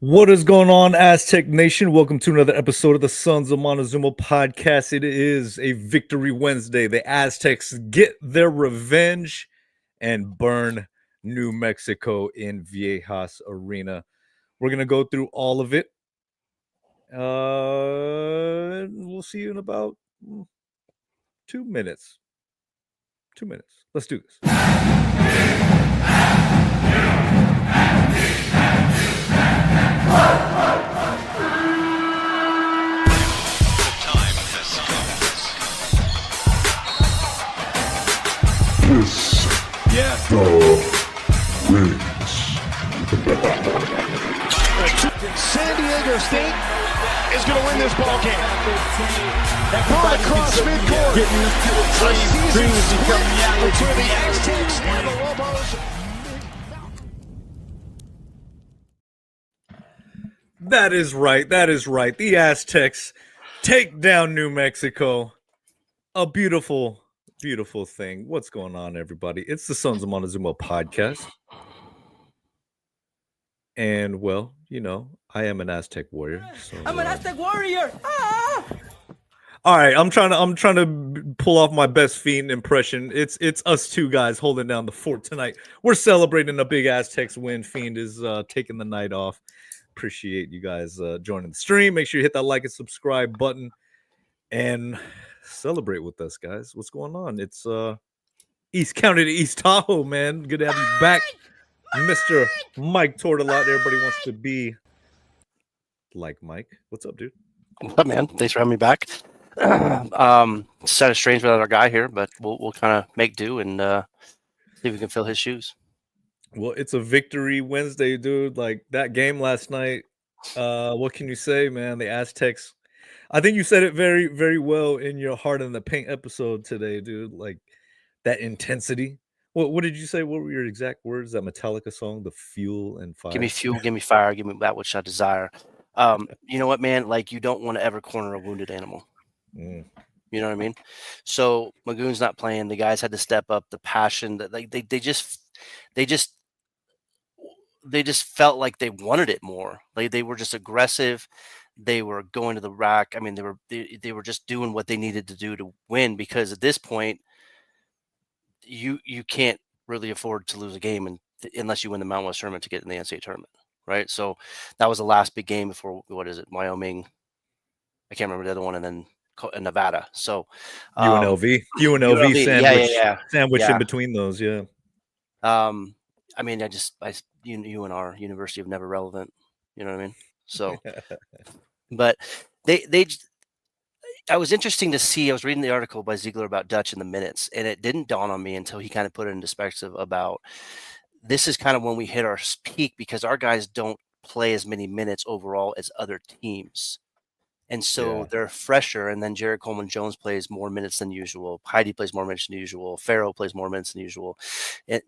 What is going on, Aztec Nation? Welcome to another episode of the Sons of Montezuma podcast. It is a Victory Wednesday. The Aztecs get their revenge and burn New Mexico in Viejas Arena. We're going to go through all of it. We'll see you in about 2 minutes. 2 minutes. Let's do this. San Diego State is going to win this ball game. Ball across midcourt. A season split between the Aztecs and the Lobos. That is right. That is right. The Aztecs take down New Mexico. A beautiful, beautiful thing. What's going on, everybody? It's the Sons of Montezuma podcast. And, well, you know, I am an Aztec warrior. So, I'm an Aztec warrior. All right, I'm trying to pull off my best Fiend impression. It's us two guys holding down the fort tonight. We're celebrating a big Aztecs win. Fiend is taking the night off. Appreciate you guys joining the stream. Make sure you hit that like and subscribe button and celebrate with us, guys. What's going on? It's East County to East Tahoe, man. Good to have you back, Mr. Mike Tortolot. Everybody wants to be like Mike. What's up, dude? What's up, man? Thanks for having me back. It's kind of strange without our guy here, but we'll kind of make do and see if we can fill his shoes. Well, it's a Victory Wednesday, dude. Like that game last night. What can you say, man? The Aztecs. I think you said it very, very well in your Heart in the Paint episode today, dude. Like that intensity. What did you say? What were your exact words? That Metallica song, "The Fuel and Fire." Give me fuel, give me fire, give me that which I desire. You know what, man? Like you don't want to ever corner a wounded animal. You know what I mean? So Magoon's not playing. The guys had to step up. The passion that like they just felt like they wanted it more. Like they were just aggressive. They were going to the rack. I mean, they were just doing what they needed to do to win, because at this point, you can't really afford to lose a game unless you win the Mountain West tournament to get in the NCAA tournament, right? So that was the last big game before, what is it, Wyoming? I can't remember the other one, and then Nevada. So UNLV sandwich in between those, yeah. I mean, you and our University of Never Relevant, you know what I mean? So, but I was interesting to see. I was reading the article by Ziegler about Dutch in the minutes, and it didn't dawn on me until he kind of put it in perspective about this is kind of when we hit our peak, because our guys don't play as many minutes overall as other teams. And so they're fresher, and then Jared Coleman-Jones plays more minutes than usual. Heidi plays more minutes than usual. Farrow plays more minutes than usual,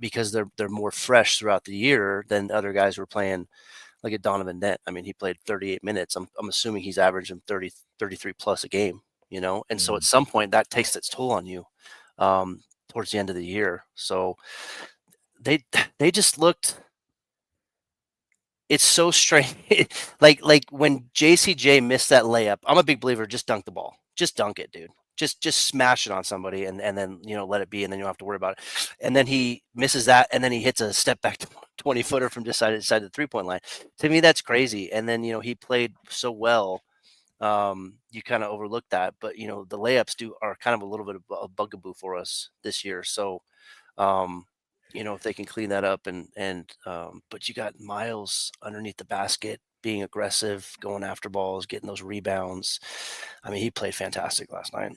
because they're more fresh throughout the year than other guys who are playing. Like at Donovan Dent, I mean, he played 38 minutes. I'm assuming he's averaging 30, 33 plus a game, you know? And so at some point that takes its toll on you towards the end of the year. So they just looked, it's so strange. like when JCJ missed that layup, I'm a big believer, just dunk the ball. Just dunk it, dude. Just smash it on somebody and then, you know, let it be, and then you don't have to worry about it. And then he misses that, and then he hits a step back 20-footer from just side to side of the 3-point line. To me, that's crazy. And then, you know, he played so well. You kind of overlook that, but you know, the layups are kind of a little bit of a bugaboo for us this year. So, you know, if they can clean that up but you got Miles underneath the basket, being aggressive, going after balls, getting those rebounds. I mean, he played fantastic last night.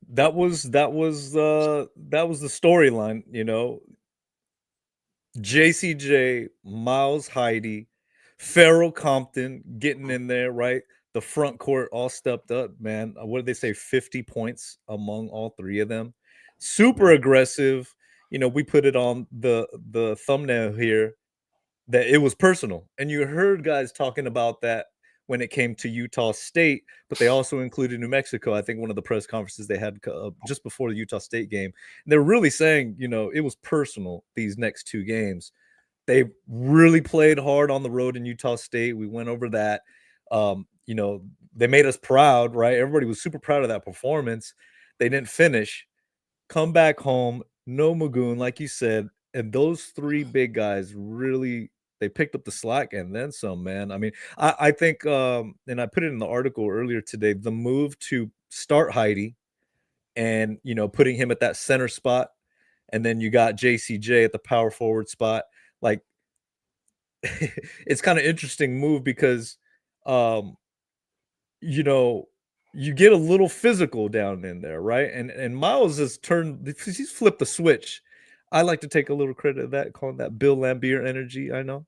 That was the storyline, you know. JCJ, Miles Heidi, Farrell Compton getting in there, right? The front court all stepped up, man. What did they say? 50 points among all three of them. Super aggressive. You know, we put it on the thumbnail here that it was personal. And you heard guys talking about that when it came to Utah State, but they also included New Mexico. I think one of the press conferences they had just before the Utah State game. And they're really saying, you know, it was personal these next two games. They really played hard on the road in Utah State. We went over that. You know, they made us proud, right? Everybody was super proud of that performance. They didn't finish. Come back home, no Magoon, like you said, and those three big guys really they picked up the slack and then some, man. I mean, I think, and I put it in the article earlier today, the move to start Heidi and putting him at that center spot, and then you got JCJ at the power forward spot, like it's kind of interesting move because um you know, you get a little physical down in there, right? And Miles has he's flipped the switch. I like to take a little credit of that, calling that Bill Lambier energy. I know,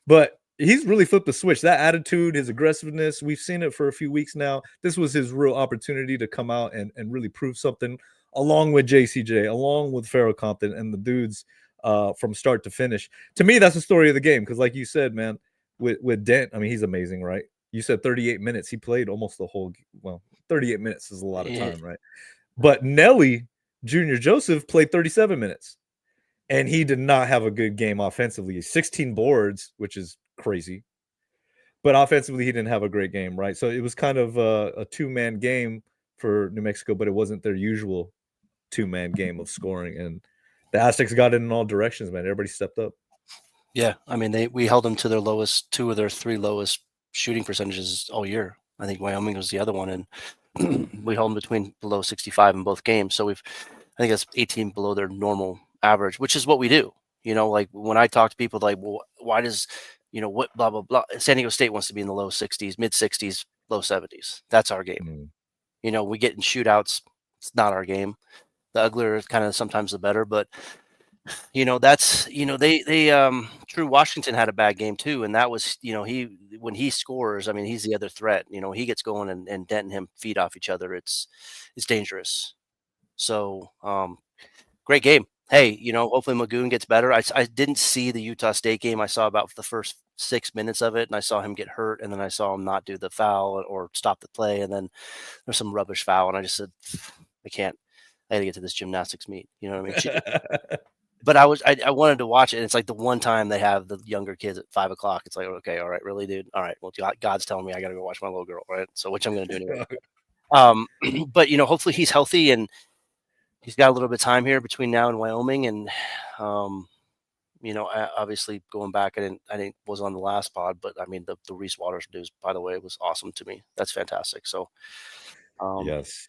but he's really flipped the switch. That attitude, his aggressiveness, we've seen it for a few weeks now. This was his real opportunity to come out and really prove something, along with JCJ, along with Farrell Compton and the dudes from start to finish. To me, that's the story of the game because, like you said, man, with Dent, I mean, he's amazing, right? You said 38 minutes. He played almost the whole. Well, 38 minutes is a lot of time, right? But Nelly Junior Joseph played 37 minutes, and he did not have a good game offensively. 16 boards, which is crazy, but offensively he didn't have a great game, right? So it was kind of a two-man game for New Mexico, but it wasn't their usual two-man game of scoring. And the Aztecs got it in all directions, man. Everybody stepped up. Yeah, I mean, we held them to their lowest, two of their three lowest shooting percentages all year. I think Wyoming was the other one, and we held them between below 65 in both games. So I think that's 18 below their normal average, which is what we do. Like when I talk to people, like, well, why does, what blah blah blah. San Diego State wants to be in the low 60s, mid 60s, low 70s. That's our game. We get in shootouts. It's not our game. The uglier is kind of sometimes the better, but that's they True Washington had a bad game too, and that was when he scores, I mean, he's the other threat. He gets going and Dent and him feed off each other. It's dangerous. So great game. Hey, hopefully Magoon gets better. I didn't see the Utah State game. I saw about the first 6 minutes of it, and I saw him get hurt, and then I saw him not do the foul or stop the play, and then there's some rubbish foul, and I just said, I got to get to this gymnastics meet. You know what I mean? But I wanted to watch it. And it's like the one time they have the younger kids at 5 o'clock. It's like, okay, all right, really, dude. All right, well, God's telling me I got to go watch my little girl, right? So, which I'm going to do anyway. But hopefully he's healthy and he's got a little bit of time here between now and Wyoming. And obviously going back, I was on the last pod, but I mean the Reese Waters news, by the way, was awesome to me. That's fantastic. So, yes.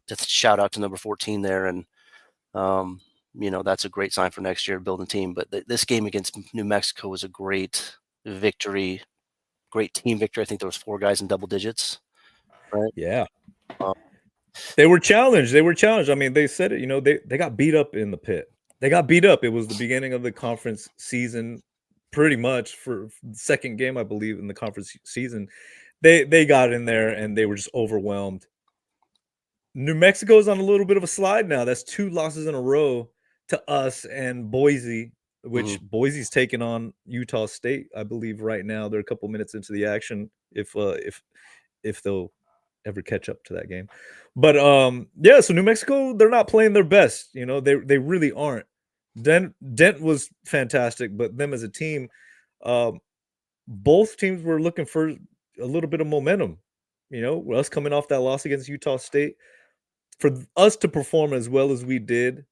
Just shout out to number 14 there, and that's a great sign for next year, building team. But this game against New Mexico was a great victory, great team victory. I think there was 4 guys in double digits, right? Yeah. They were challenged. I mean, they said it, they got beat up in the pit. They got beat up. It was the beginning of the conference season, pretty much for the second game, I believe, in the conference season. They got in there and they were just overwhelmed. New Mexico's on a little bit of a slide now. That's 2 losses in a row to us and Boise, which Boise's taking on Utah State, I believe, right now. They're a couple minutes into the action if they'll ever catch up to that game. But yeah, so New Mexico, they're not playing their best. They really aren't. Dent was fantastic, but them as a team, both teams were looking for a little bit of momentum. Us coming off that loss against Utah State, for us to perform as well as we did,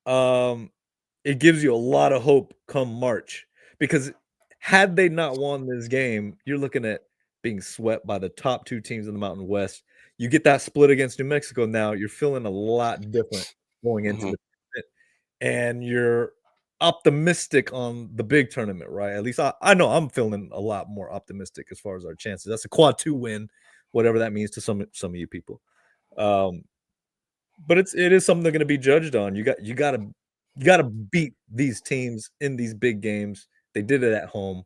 it gives you a lot of hope come March, because had they not won this game, you're looking at being swept by the top 2 teams in the Mountain West. You get that split against New Mexico now, you're feeling a lot different going into the tournament, and you're optimistic on the big tournament, right? At least I know I'm feeling a lot more optimistic as far as our chances. That's a quad 2 win, whatever that means to some of you people. But it is something they're going to be judged on. You got to beat these teams in these big games. They did it at home.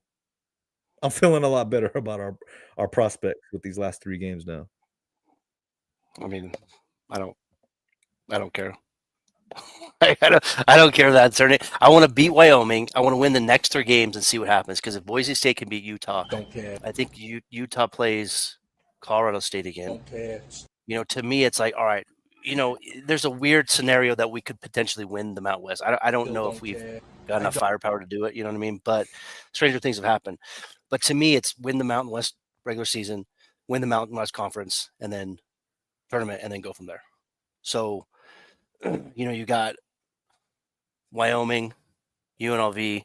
I'm feeling a lot better about our prospects with these last 3 games now. I mean, I don't care. I don't care that certain. I want to beat Wyoming. I want to win the next 3 games and see what happens. Because if Boise State can beat Utah, Don't care. I think Utah plays Colorado State again. Don't care. To me, it's like, all right, there's a weird scenario that we could potentially win the Mountain West. I don't know if we've got enough firepower to do it. You know what I mean? But stranger things have happened. But to me, it's win the Mountain West regular season, win the Mountain West Conference, and then tournament, and then go from there. So, you got Wyoming, UNLV,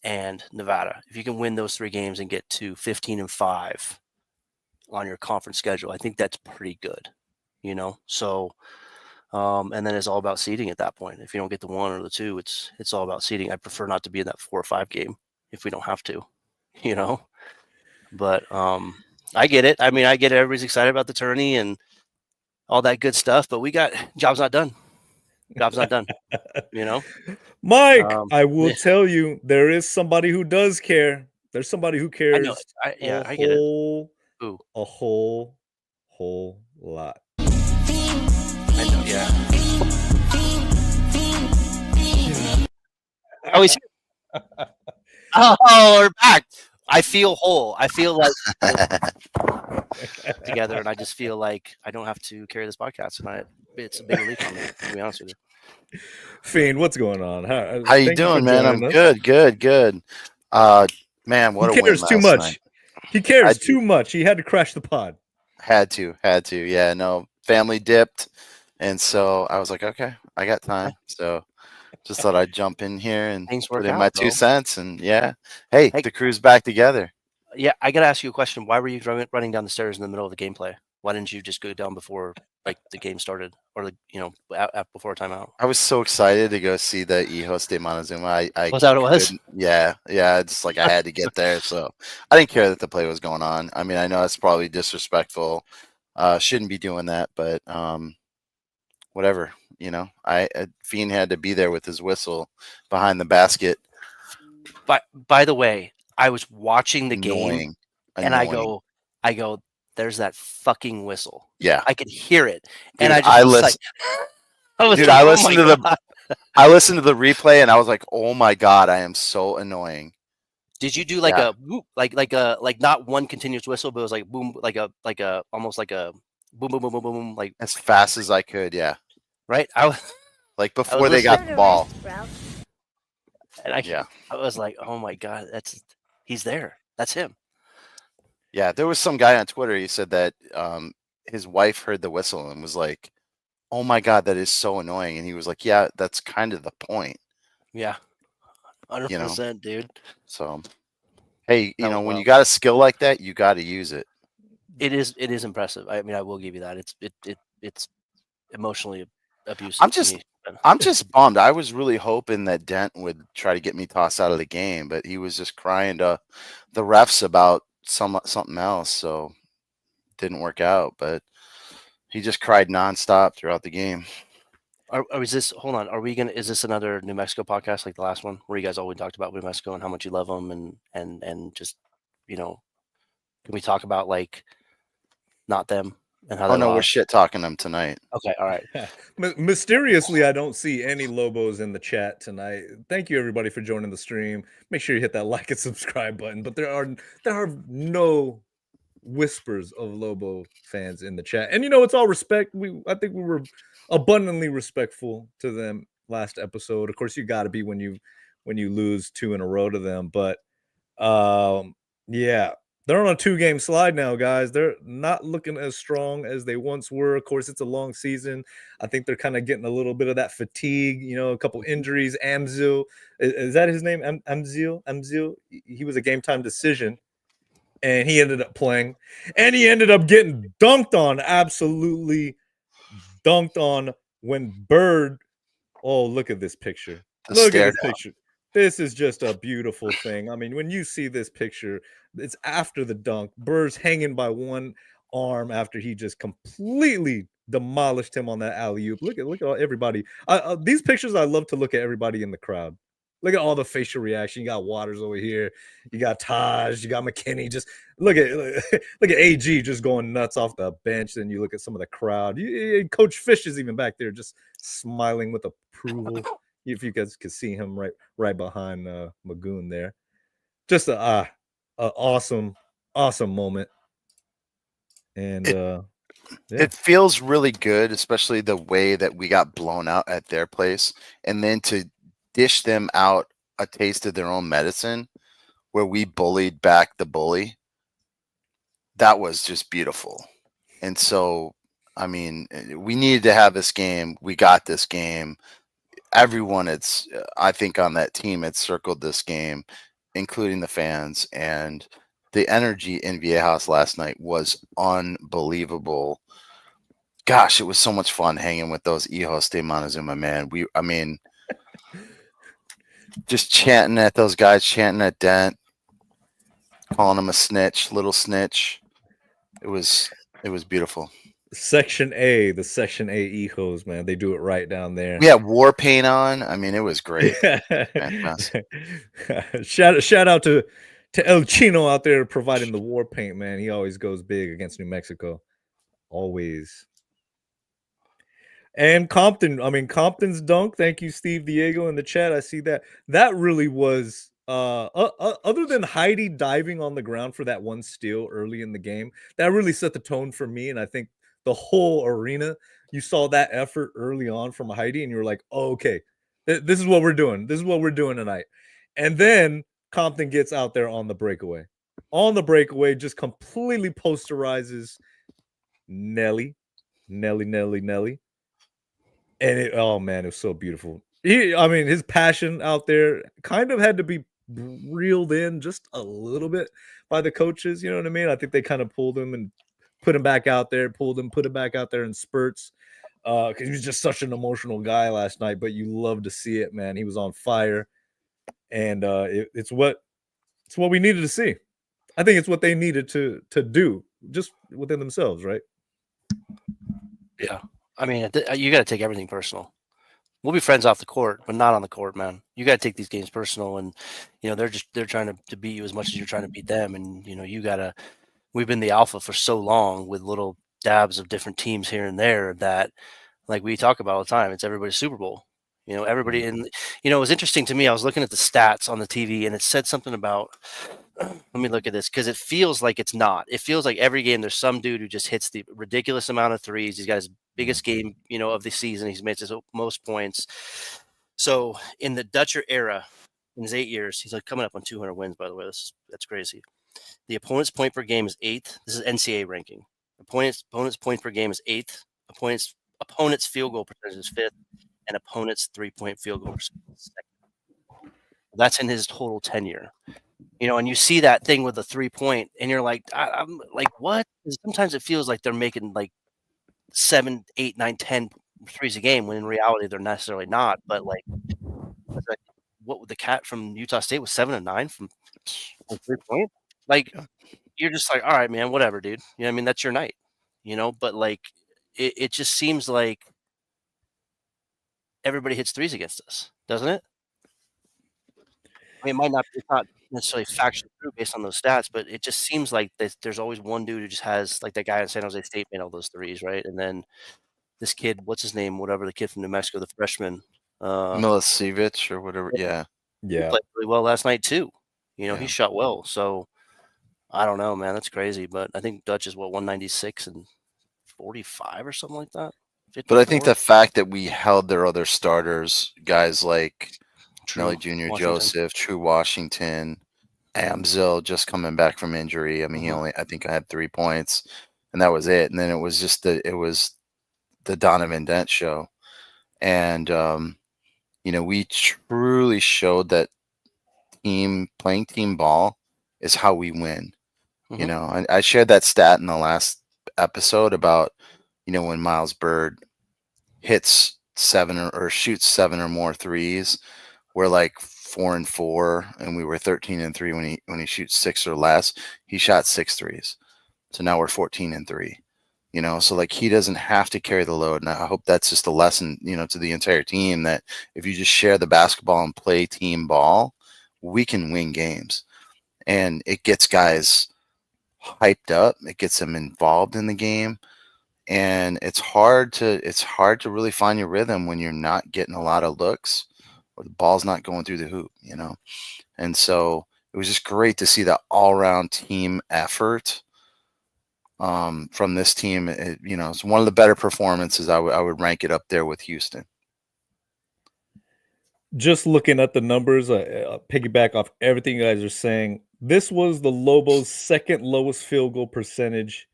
and Nevada. If you can win those 3 games and get to 15-5 on your conference schedule, I think that's pretty good. So, and then it's all about seeding at that point. If you don't get the 1 or the 2, it's all about seeding. I prefer not to be in that 4 or 5 game if we don't have to, But I get it. I mean, I get it. Everybody's excited about the tourney and all that good stuff, but job's not done. Job's not done. Mike, I will tell you, there is somebody who does care. There's somebody who cares. I get it. A whole lot. I know, yeah. Oh, we're back. I feel whole. I feel like together, and I just feel like I don't have to carry this podcast, and it's a big relief on me, to be honest with you. Fiend, what's going on? How you doing, man? I'm good. Man, what he cares too much. Night. He cares too much. He had to crash the pod. Had to. Yeah, no, family dipped, and so I was like, okay, I got time. So just thought I'd jump in here and put in my 2 cents. And yeah, hey, the crew's back together. Yeah, I got to ask you a question. Why were you running down the stairs in the middle of the gameplay? Why didn't you just go down before the game started, or before timeout? I was so excited to go see the Hijos de Montezuma. Was that what it was? Yeah. It's like I had to get there, so I didn't care that the play was going on. I mean, I know it's probably disrespectful. Shouldn't be doing that, but whatever. Fiend had to be there with his whistle behind the basket. But by the way, I was watching the game, and I go, there's that fucking whistle. Yeah, I could hear it, dude, and I listened to the replay, and I was like, oh my god, I am so annoying. Did you do a whoop, like not one continuous whistle, but it was like boom, like a almost like a boom, boom, boom, boom, boom, like as fast as I could? Yeah, right. I was like before they got the ball, and I was like, oh my god, he's there. That's him. Yeah, there was some guy on Twitter. He said that his wife heard the whistle and was like, "Oh my god, that is so annoying." And he was like, "Yeah, that's kind of the point." Yeah, 100%, dude. So, hey, when you got a skill like that, you got to use it. It is impressive. I mean, I will give you that. It's emotionally abusive. I'm just bummed. I was really hoping that Dent would try to get me tossed out of the game, but he was just crying to the refs about something else, so didn't work out. But he just cried nonstop throughout the game. Is this another New Mexico podcast like the last one, where you guys always talked about New Mexico and how much you love them, and just can we talk about like not them and how? Oh no, we're shit talking them tonight. Okay, all right. Mysteriously, I don't see any Lobos in the chat tonight. Thank you everybody for joining the stream. Make sure you hit that like and subscribe button. But there are no whispers of Lobo fans in the chat, and it's all respect. I think we were abundantly respectful to them last episode. Of course, you got to be when you lose 2 in a row to them. But yeah. They're on a 2-game slide now, guys. They're not looking as strong as they once were. Of course, it's a long season. I think they're kind of getting a little bit of that fatigue, a couple injuries. Amzil, is that his name? Amzil? He was a game-time decision, and he ended up playing. And he ended up getting dunked on, absolutely dunked on when Bird – oh, look at this picture. Look at this picture. This is just a beautiful thing. I mean, when you see this picture, it's after the dunk. Bird's hanging by one arm after he just completely demolished him on that alley-oop. Look at all everybody. These pictures, I love to look at everybody in the crowd. Look at all the facial reaction. You got Waters over here. You got Taj. You got McKinney. Just look at AG just going nuts off the bench. Then you look at some of the crowd. Coach Fish is even back there just smiling with approval. If you guys could see him right behind Magoon there. Just a awesome moment. And Yeah. It feels really good, especially the way that we got blown out at their place, and then to dish them out a taste of their own medicine where we bullied back the bully. That was just beautiful. And so, I mean, we needed to have this game. We got this game. Everyone I think on that team had circled this game, including the fans, and the energy in Viejas last night was unbelievable. Gosh, it was so much fun hanging with those Hijos de Montezuma, man. I mean, just chanting at those guys, chanting at Dent, calling him a snitch, little snitch. It was beautiful. Section A, the Section A Ejos, man. They do it right down there. We had war paint on. I mean, it was great. Fantastic. Shout out to El Chino out there providing the war paint, man. He always goes big against New Mexico. Always. And Compton's dunk. Thank you, Steve Diego, in the chat. I see that. That really was other than Heidi diving on the ground for that one steal early in the game, that really set the tone for me. And I think the whole arena, you saw that effort early on from Heidi, and you were like, oh, okay, this is what we're doing. This is what we're doing tonight. And then Compton gets out there on the breakaway. On the breakaway, just completely posterizes Nelly. And oh man, it was so beautiful. His passion out there kind of had to be reeled in just a little bit by the coaches. You know what I mean? I think they kind of pulled him and put him back out there, put him back out there in spurts. Because he was just such an emotional guy last night, but you love to see it, man. He was on fire. And it's what we needed to see. I think it's what they needed to do just within themselves, right? Yeah. I mean, you got to take everything personal. We'll be friends off the court, but not on the court, man. You got to take these games personal, and they're trying to beat you as much as you're trying to beat them, and you gotta. We've been the alpha for so long with little dabs of different teams here and there that, like we talk about all the time, it's everybody's Super Bowl. Everybody, and it was interesting to me. I was looking at the stats on the TV, and it said something about. Let me look at this because it feels like it's not. It feels like every game there's some dude who just hits the ridiculous amount of threes. He's got his biggest game, of the season. He's made his most points. So in the Dutcher era, in his 8 years, he's like coming up on 200 wins. By the way, that's crazy. The opponent's point per game is 8th. This is NCAA ranking. Opponent's point per game is 8th. Opponent's field goal percentage is 5th, and opponent's 3-point field goal percentage is 2nd. That's in his total tenure. And you see that thing with the 3-point, and you're like, I'm like, what? Sometimes it feels like they're making like 7, 8, 9, 10 threes a game, when in reality they're necessarily not. But like what the cat from Utah State was 7 and 9 from 3-point. Like, you're just like, all right, man, whatever, dude. I mean, that's your night. But like, it just seems like everybody hits threes against us, doesn't it? I mean, it's not necessarily factually true based on those stats, but it just seems like there's always one dude who just has, like that guy in San Jose State made all those threes, right? And then this kid, what's his name? Whatever, the kid from New Mexico, the freshman. Milicevic or whatever. Yeah. He played really well last night too. Yeah. He shot well. So I don't know, man. That's crazy. But I think Dutch is 196 and 45 or something like that. 54? But I think the fact that we held their other starters, guys like Nelly Jr., Joseph, True Washington, Amzil just coming back from injury. I mean, I think I had 3 points, and that was it. And then it was just the Donovan Dent show. And, we truly showed that playing team ball is how we win. I shared that stat in the last episode about, when Miles Bird hits 7 or shoots 7 or more threes, we're like 4 and 4, and we were 13 and 3 when he shoots 6 or less. He shot 6 threes, so now we're 14 and 3. So like, he doesn't have to carry the load, and I hope that's just a lesson, to the entire team, that if you just share the basketball and play team ball, we can win games, and it gets guys hyped up, it gets them involved in the game. And it's hard to really find your rhythm when you're not getting a lot of looks or the ball's not going through the hoop, And so it was just great to see that all-around team effort from this team. It's one of the better performances. I would rank it up there with Houston. Just looking at the numbers, piggyback off everything you guys are saying. This was the Lobos' second lowest field goal percentage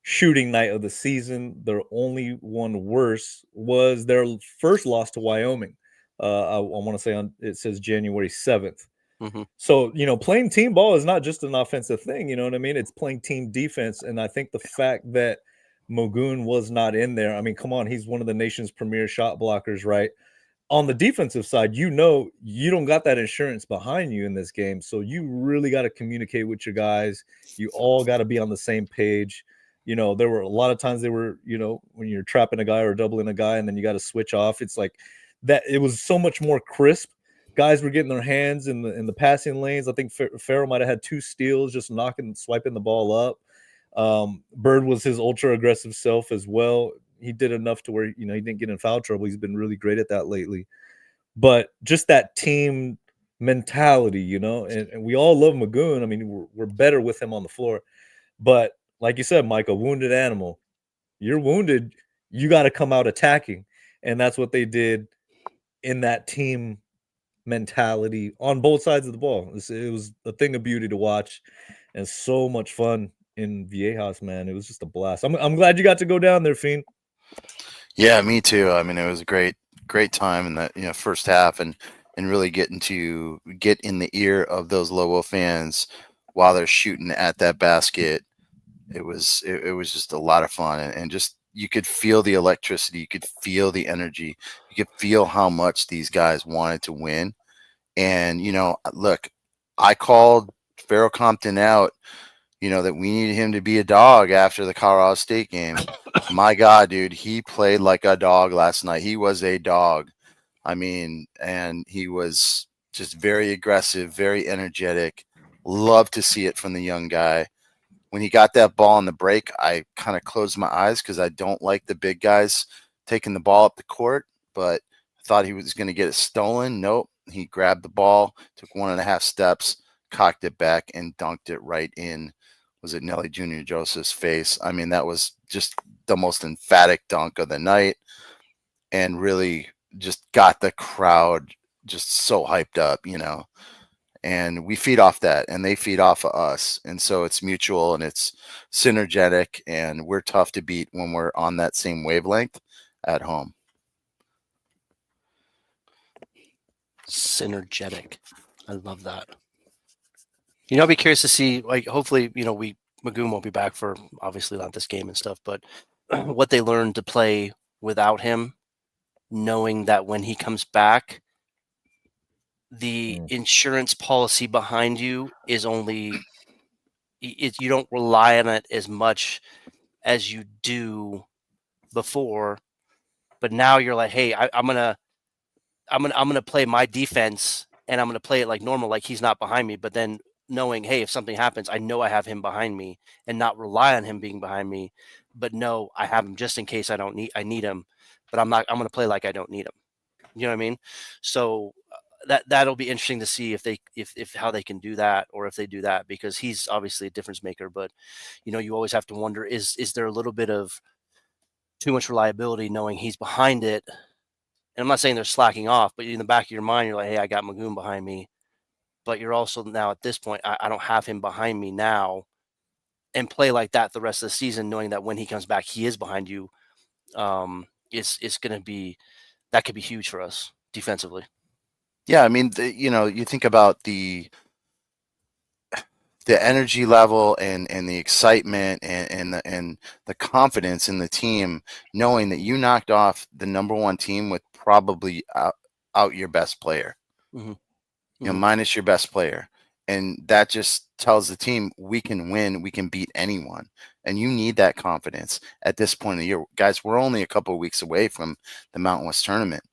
shooting night of the season. Their only one worse was their first loss to Wyoming. I want to say it says January 7th. Mm-hmm. So, playing team ball is not just an offensive thing. You know what I mean? It's playing team defense. And I think the fact that Mogoon was not in there, I mean, come on, he's one of the nation's premier shot blockers, right? On the defensive side, you don't got that insurance behind you in this game. So you really got to communicate with your guys. You all got to be on the same page. There were a lot of times when you're trapping a guy or doubling a guy and then you got to switch off. It's like that. It was so much more crisp. Guys were getting their hands in the passing lanes. I think Farrell might have had 2 steals, just swiping the ball up. Bird was his ultra aggressive self as well. He did enough to where, he didn't get in foul trouble. He's been really great at that lately. But just that team mentality, and we all love Mogoon. I mean, we're better with him on the floor. But like you said, Mike, a wounded animal. You're wounded, you got to come out attacking. And that's what they did in that team mentality on both sides of the ball. It was a thing of beauty to watch and so much fun in Viejas, man. It was just a blast. I'm glad you got to go down there, Fiend. Yeah, me too. I mean, it was a great time in that first half, and really getting to get in the ear of those Lobo fans while they're shooting at that basket. It was just a lot of fun, and just you could feel the electricity, you could feel the energy, you could feel how much these guys wanted to win. And look, I called Farrell Compton out, that we needed him to be a dog after the Colorado State game. My God, dude, he played like a dog last night. He was a dog. I mean, and he was just very aggressive, very energetic. Love to see it from the young guy. When he got that ball on the break, I kind of closed my eyes because I don't like the big guys taking the ball up the court, but I thought he was going to get it stolen. Nope. He grabbed the ball, took 1.5 steps, cocked it back, and dunked it right in. Was it Nelly Jr. Joseph's face? I mean, that was just the most emphatic dunk of the night, and really just got the crowd just so hyped up, and we feed off that, and they feed off of us. And so it's mutual and it's synergetic, and we're tough to beat when we're on that same wavelength at home. Synergetic. I love that. I'll be curious to see, like, hopefully, Mogoon won't be back for obviously not this game and stuff, but what they learned to play without him, knowing that when he comes back, the insurance policy behind you is only, you don't rely on it as much as you do before, but now you're like, hey, I'm gonna play my defense, and I'm gonna play it like normal, like he's not behind me, but then knowing, hey, if something happens, I know I have him behind me, and not rely on him being behind me, but no, I have him just in case I need him, but I'm going to play like I don't need him. You know what I mean? So that'll be interesting to see if how they can do that, or if they do that, because he's obviously a difference maker, but you always have to wonder, is there a little bit of too much reliability knowing he's behind it? And I'm not saying they're slacking off, but in the back of your mind, you're like, hey, I got Mogoon behind me. But you're also now at this point, I don't have him behind me now, and play like that the rest of the season, knowing that when he comes back, he is behind you. It's going to be, that could be huge for us defensively. Yeah, I mean, you think about the energy level and the excitement and the confidence in the team, knowing that you knocked off the number 1 team with probably out your best player. Mm-hmm. Minus your best player. And that just tells the team we can win, we can beat anyone. And you need that confidence at this point of the year. Guys, we're only a couple of weeks away from the Mountain West tournament.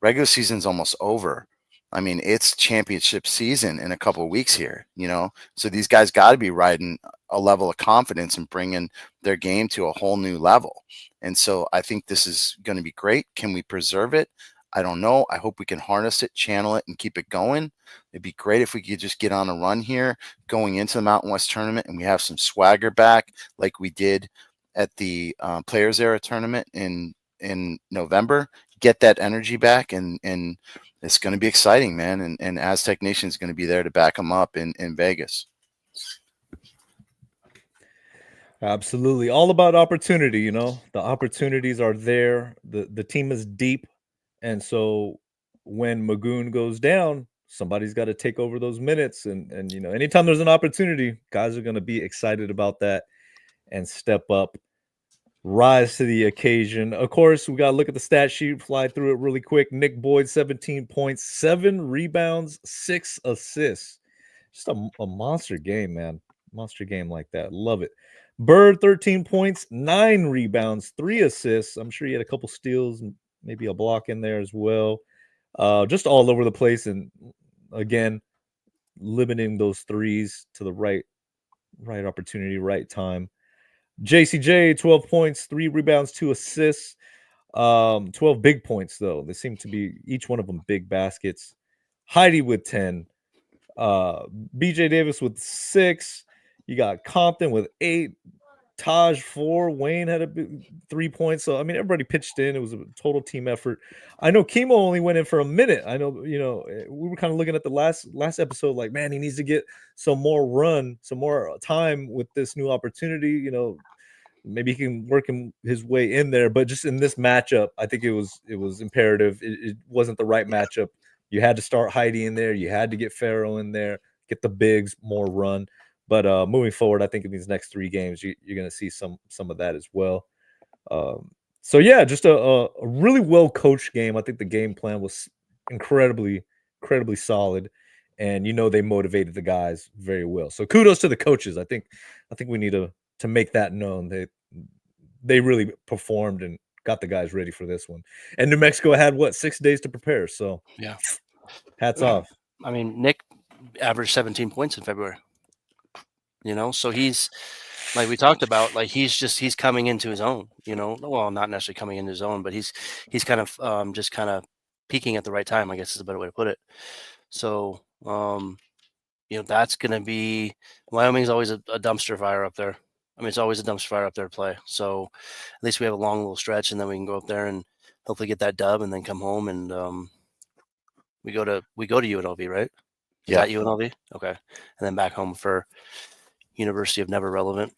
Regular season's almost over. I mean, it's championship season in a couple of weeks here, So these guys got to be riding a level of confidence and bringing their game to a whole new level. And so I think this is going to be great. Can we preserve it? I don't know. I hope we can harness it, channel it, and keep it going. It'd be great if we could just get on a run here going into the Mountain West tournament and we have some swagger back like we did at the Players Era tournament in November. Get that energy back, and it's going to be exciting, man. And Aztec Nation is going to be there to back them up in Vegas. Absolutely. All about opportunity, you know. The opportunities are there. The team is deep. And so when Magoon goes down, somebody's got to take over those minutes. And you know, anytime there's an opportunity, guys are going to be excited about that and step up, rise to the occasion. Of course, we got to look at the stat sheet, fly through it really quick. Nick Boyd, 17 points, 7 rebounds, 6 assists. Just a monster game, man. Monster game like that. Love it. Bird, 13 points, 9 rebounds, 3 assists. I'm sure he had a couple steals and maybe a block in there as well. Just all over the place. And again, limiting those threes to the right opportunity, right time. JCJ, 12 points, 3 rebounds, 2 assists. 12 big points, though. They seem to be each one of them big baskets. Heidi with 10. BJ Davis with 6. You got Compton with 8. Taj 4. Wayne had 3 points. So I mean, everybody pitched in. It was a total team effort. I know Chemo only went in for a minute. I know, you know, we were kind of looking at the last episode, like, man, he needs to get some more run, some more time with this new opportunity. You know, maybe he can work his way in there. But just in this matchup, I think it was imperative. It wasn't the right matchup. You had to start Heidi in there. You had to get Farrell in there, get the bigs more run. But moving forward, I think in these next 3 games, you're going to see some of that as well. So, yeah, just a really well-coached game. I think the game plan was incredibly solid. And, you know, they motivated the guys very well. So kudos to the coaches. I think we need to make that known. They really performed and got the guys ready for this one. And New Mexico had, 6 days to prepare. So, yeah, hats off. I mean, Nick averaged 17 points in February. You know, so he's, like we talked about, like he's coming into his own, you know. Well, not necessarily coming into his own, but he's kind of just kind of peaking at the right time, I guess is a better way to put it. So, you know, that's going to be, Wyoming's always a dumpster fire up there. I mean, it's always a dumpster fire up there to play. So at least we have a long little stretch, and then we can go up there and hopefully get that dub and then come home and we go to UNLV, right? Yeah. Is that UNLV? Okay. And then back home for University of Never Relevant.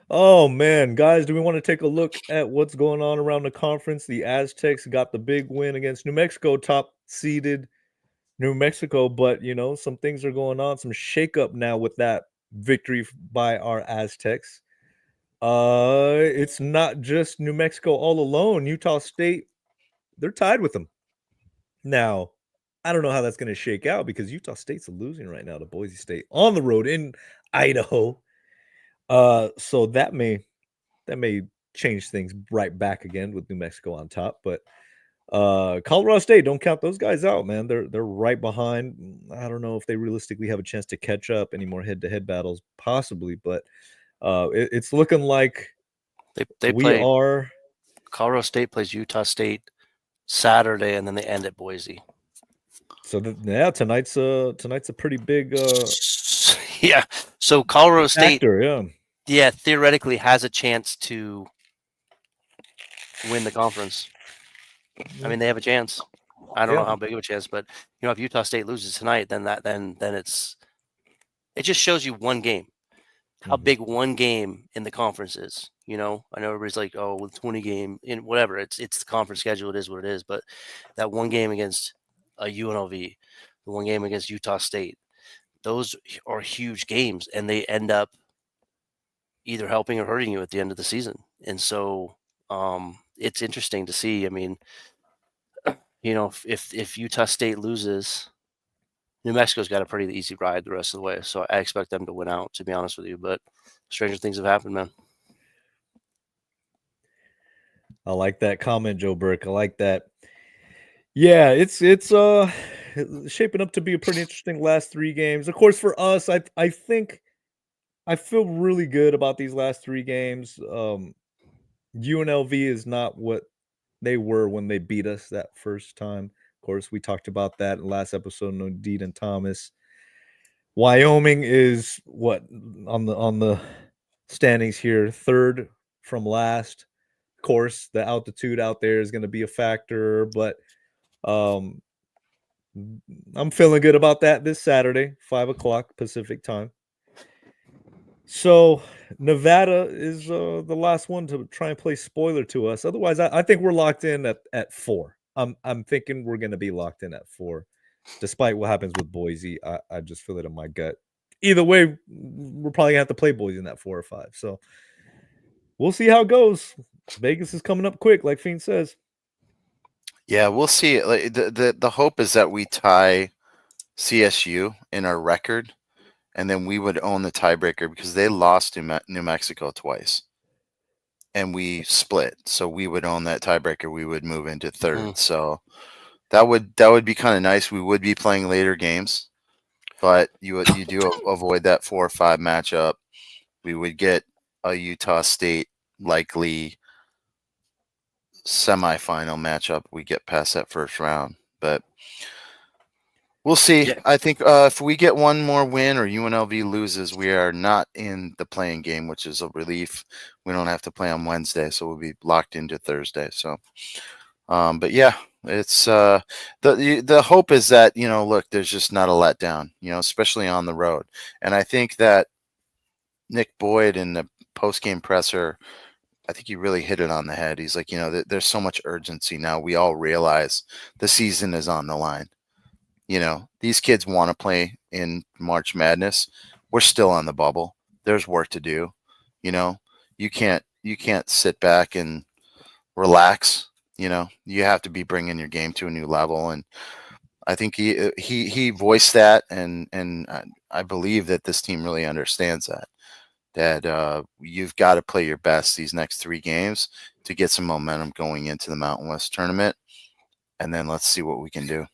Oh man, guys, do we want to take a look at what's going on around the conference? The Aztecs got the big win against New Mexico, top seeded New Mexico, but you know, some things are going on, some shakeup now with that victory by our Aztecs. It's not just New Mexico all alone. Utah State, they're tied with them. Now, I don't know how that's going to shake out because Utah State's losing right now to Boise State on the road in Idaho. So that may change things right back again with New Mexico on top. But Colorado State, don't count those guys out, man. They're right behind. I don't know if they realistically have a chance to catch up. Any more head-to-head battles, possibly, but it's looking like Colorado State plays Utah State Saturday, and then they end at Boise. So tonight's a pretty big yeah. So Colorado State, factor, yeah, theoretically has a chance to win the conference. I mean, they have a chance. I don't know how big of a chance, but you know, if Utah State loses tonight, then it just shows you one game, how big one game in the conference is. You know, I know everybody's like, oh, with 20 game in whatever, it's the conference schedule. It is what it is. But that one game against a UNLV, the one game against Utah State, those are huge games, and they end up either helping or hurting you at the end of the season. And so it's interesting to see. I mean, you know, if Utah State loses, New Mexico's got a pretty easy ride the rest of the way. So I expect them to win out, to be honest with you. But stranger things have happened, man. I like that comment, Joe Burke. I like that. Yeah, it's shaping up to be a pretty interesting last 3 games. Of course, for us, I think I feel really good about these last 3 games. UNLV is not what they were when they beat us that first time. Of course, we talked about that in the last episode. No Deed and Thomas. Wyoming is what on the standings here, third from last. Of course, the altitude out there is going to be a factor, but I'm feeling good about that this Saturday, 5:00 Pacific time. So Nevada is the last one to try and play spoiler to us. Otherwise, I think we're locked in at 4. I'm thinking we're going to be locked in at 4, despite what happens with Boise. I just feel it in my gut. Either way, we're probably gonna have to play Boise in that 4 or 5. So we'll see how it goes. Vegas is coming up quick, like Fiend says. Yeah, we'll see. Like the hope is that we tie CSU in our record, and then we would own the tiebreaker because they lost to New Mexico twice, and we split. So we would own that tiebreaker. We would move into third. So that would be kind of nice. We would be playing later games, but you do avoid that 4 or 5 matchup. We would get a Utah State likely semifinal matchup. We get past that first round, but we'll see. Yeah. I think if we get one more win or UNLV loses, we are not in the playing game, which is a relief. We don't have to play on Wednesday, so we'll be locked into Thursday. So, but yeah, it's the hope is that, you know, look, there's just not a letdown, you know, especially on the road. And I think that Nick Boyd in the post-game presser, I think he really hit it on the head. He's like, you know, there's so much urgency now. We all realize the season is on the line. You know, these kids want to play in March Madness. We're still on the bubble. There's work to do. You know, you can't sit back and relax. You know, you have to be bringing your game to a new level. And I think he voiced that, and I believe that this team really understands that you've got to play your best these next 3 games to get some momentum going into the Mountain West tournament, and then let's see what we can do.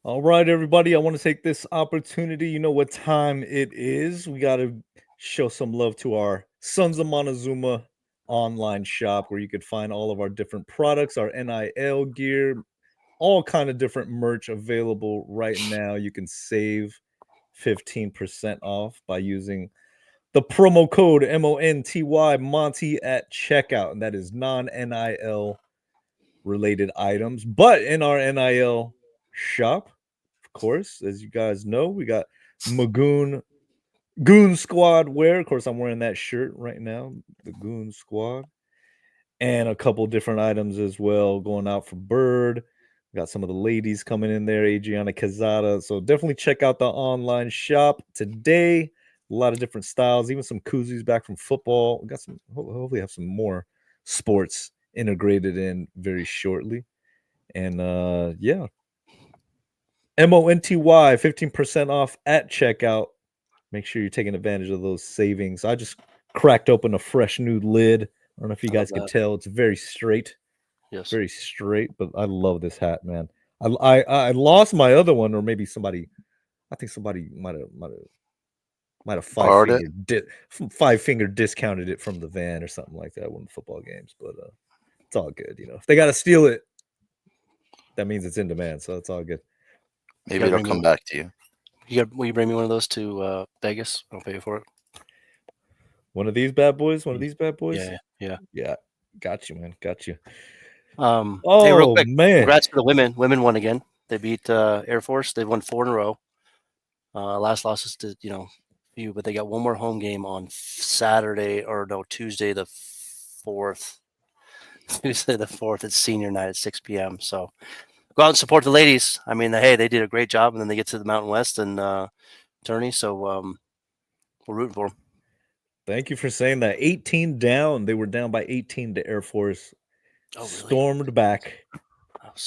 All right, everybody. I want to take this opportunity. You know what time it is. We got to show some love to our Sons of Montezuma online shop, where you could find all of our different products, our NIL gear, all kind of different merch available right now. You can save 15% off by using the promo code MONTY Monty at checkout, and that is non-NIL related items. But in our NIL shop, of course, as you guys know, we got Goon Squad wear. Of course, I'm wearing that shirt right now, the Goon Squad, and a couple different items as well going out for Bird. We got some of the ladies coming in there, Adriana Cazada. So definitely check out the online shop today. A lot of different styles, even some koozies back from football. We got some, hopefully have some more sports integrated in very shortly. And yeah, MONTY 15% off at checkout. Make sure you're taking advantage of those savings. I just cracked open a fresh new lid. I don't know if you guys can tell. It's very straight. Yes. Very straight, but I love this hat, man. I lost my other one, or maybe somebody, I think somebody might have five finger discounted it from the van or something like that when football games, but it's all good. You know, if they got to steal it, that means it's in demand, so it's all good. Maybe it'll come back to you. Will you bring me one of those to Vegas? I'll pay you for it. One of these bad boys. Yeah. Got you, man. Got you. Hey, real quick, man! Congrats to the women. Women won again. They beat Air Force. They've won 4 in a row. Last loss is to few, but they got one more home game on Tuesday the 4th. Tuesday the 4th. It's senior night at 6 p.m. So go out and support the ladies. I mean, hey, they did a great job, and then they get to the Mountain West and tourney. So we're rooting for them. Thank you for saying that. 18 down. They were down by 18 to Air Force. Oh, really? Stormed back,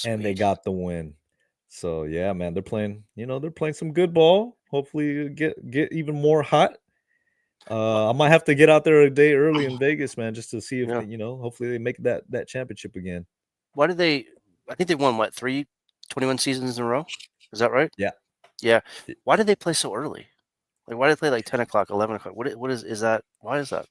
and they sweet. got the win. So yeah, man, they're playing. They're playing some good ball. Hopefully, get even more hot. I might have to get out there a day early in Vegas, man, just to see if hopefully they make that championship again. Why did they? I think they won 21 seasons in a row. Is that right? Yeah. Yeah. Why did they play so early? Like, why did they play 10 o'clock, 11 o'clock? What is that? Why is that?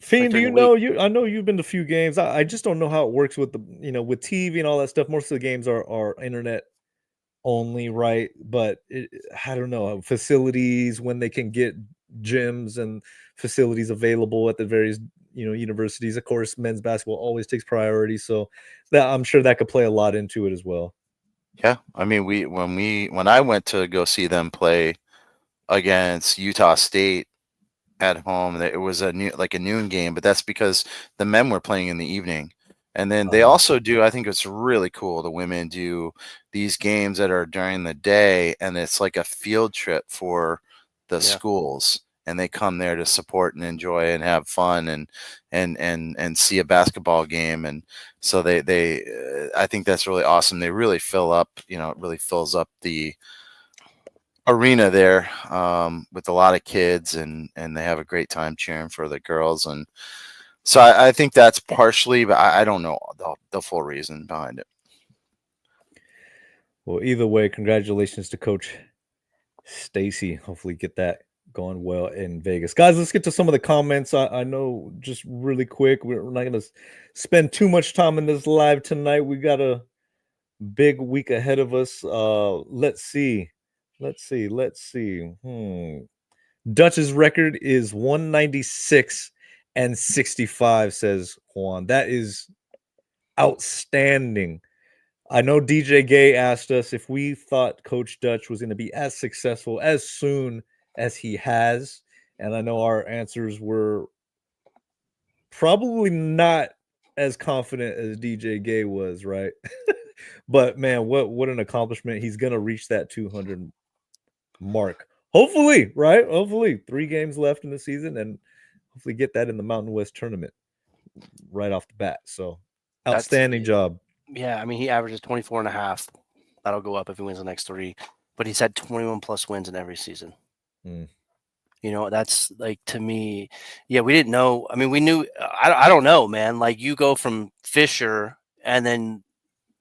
Fiend, do during you the know week. I know you've been to a few games. I just don't know how it works with with TV and all that stuff. Most of the games are internet only, right? But I don't know facilities when they can get gyms and facilities available at the various universities. Of course, men's basketball always takes priority, so that I'm sure that could play a lot into it as well. Yeah, I mean, when I went to go see them play against Utah State at home, it was a noon game, but that's because the men were playing in the evening. And then they also do, I think it's really cool, the women do these games that are during the day, and it's like a field trip for the schools, and they come there to support and enjoy and have fun and see a basketball game. And so they I think that's really awesome. They really fill up, it really fills up the arena there with a lot of kids, and they have a great time cheering for the girls. And so I think that's partially, but I don't know the full reason behind it. Well, either way, congratulations to Coach Stacy. Hopefully get that going well in Vegas. Guys, let's get to some of the comments. I know just really quick, we're not going to spend too much time in this live tonight. We got a big week ahead of us. Let's see. Dutch's record is 196 and 65, says Juan. That is outstanding. I know DJ Gay asked us if we thought Coach Dutch was going to be as successful as soon as he has. And I know our answers were probably not as confident as DJ Gay was, right? But man, what an accomplishment. He's going to reach that 200 mark. Hopefully, right? Hopefully 3 games left in the season, and hopefully get that in the Mountain West tournament right off the bat. So outstanding job. Yeah, I mean, he averages 24.5. That'll go up if he wins the next 3. But he's had 21 plus wins in every season. That's like, to me, yeah, we didn't know. I mean, we knew, I don't know, man. Like, you go from Fisher and then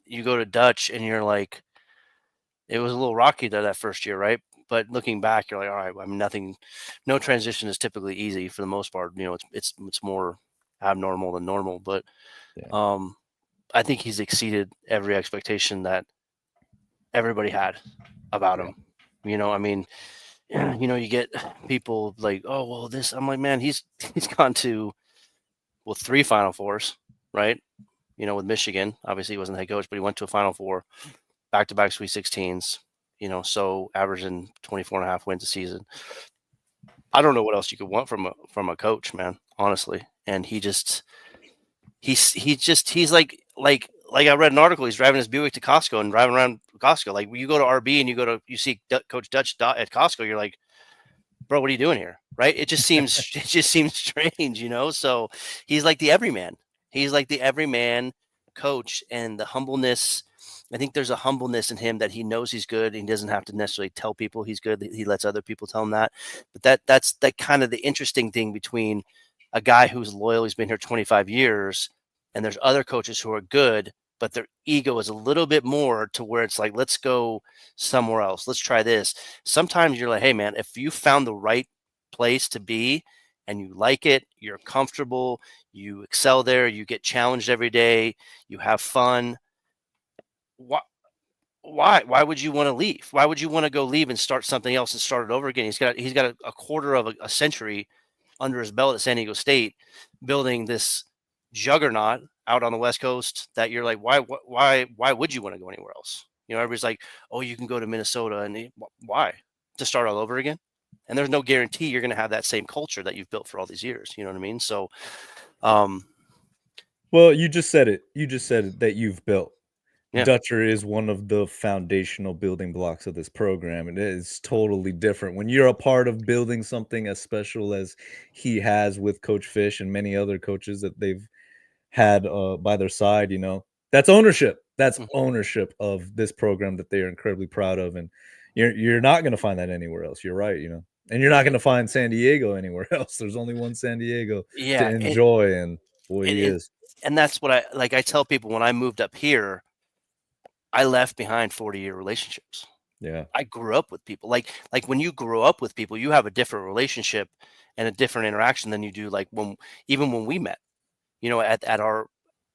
you go to Dutch, and you're like, it was a little rocky that first year, right? But looking back, you're like, all right, I mean, no transition is typically easy for the most part. It's more abnormal than normal. But I think he's exceeded every expectation that everybody had about him. I mean, you get people like, oh, well, this. I'm like, man, he's gone to 3 Final Fours, right? With Michigan. Obviously, he wasn't the head coach, but he went to a Final Four, back-to-back Sweet 16s. So averaging 24.5 wins a season. I don't know what else you could want from a coach, man. Honestly, and he's like I read an article. He's driving his Buick to Costco and driving around Costco. Like, when you go to RB and you see Coach Dutch at Costco, you're like, bro, what are you doing here? Right? It just seems strange, So he's like the everyman. He's like the everyman coach, and the humbleness. I think there's a humbleness in him that he knows he's good. He doesn't have to necessarily tell people he's good. He lets other people tell him that. But that's kind of the interesting thing between a guy who's loyal. He's been here 25 years, and there's other coaches who are good, but their ego is a little bit more to where it's like, let's go somewhere else. Let's try this. Sometimes you're like, hey, man, if you found the right place to be and you like it, you're comfortable, you excel there, you get challenged every day, you have fun. Why would you want to leave? Why would you want to go leave and start something else and start it over again? He's got a quarter of a century under his belt at San Diego State, building this juggernaut out on the West Coast that you're like, why would you want to go anywhere else? Everybody's like, oh, you can go to Minnesota, and why? To start all over again? And there's no guarantee you're going to have that same culture that you've built for all these years. You know what I mean? So, well, you just said it. You just said it, that you've built. Yeah. Dutcher is one of the foundational building blocks of this program, and it is totally different when you're a part of building something as special as he has with Coach Fish and many other coaches that they've had by their side. That's ownership. That's ownership of this program that they are incredibly proud of, and you're not going to find that anywhere else. You're right, and you're not going to find San Diego anywhere else. There's only one San Diego to enjoy, and boy, he is. And that's what I tell people when I moved up here. I left behind 40-year relationships. Yeah. I grew up with people. Like when you grow up with people, you have a different relationship, and a different interaction than you do like when we met, at our